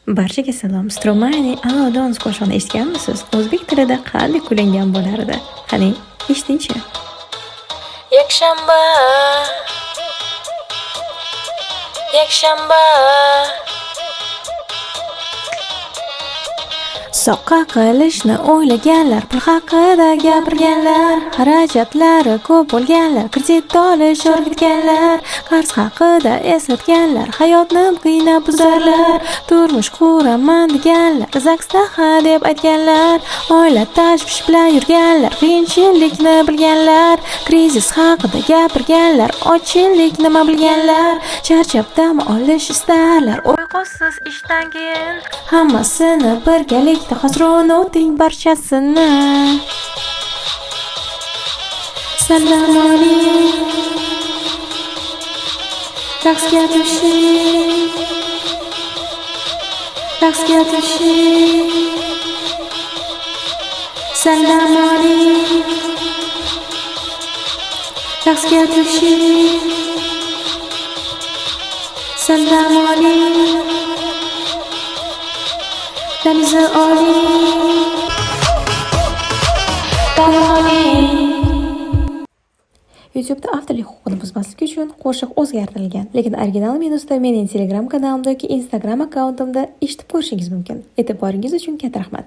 Barchaga salom. Stromae'ning Alodons qo'shig'ini eshitganmisiz? O'zbek tilida qanday kulingan bo'lar edi? Qani, eshitingchi. Yakshanba, yakshanba. Soqqa qilishni o'ylaganlar, pul haqida gapirganlar, xarajatlari ko'p bo'lganlar, kredit olish o'rgatganlar, qarz haqida eslatganlar, hayotni qiynab buzarlar, turmush quraman deganlar, zagsda ha deb aytganlar, oila tashvish bilan yurganlar, qiyinchilikni bilganlar, krizis haqida gapirganlar, ochlik nima bilganlar, charchab dam olish istarlar, uyqusiz ishdan keyin hammasini birgalikda hozir unuting barchasini. Salom alaykum, raqsga tushing, raqsga tushing. Salom alaykum, raqsga tushing. Salom alaykum, damizni oling, YouTube'da avtorlik huquqini buzmaslik uchun qo'shiq o'zgartirilgan, lekin original menusida mening Telegram kanalimda yoki Instagram akkauntimda eshitib ko'rishingiz mumkin. E'tiboringiz uchun katta rahmat.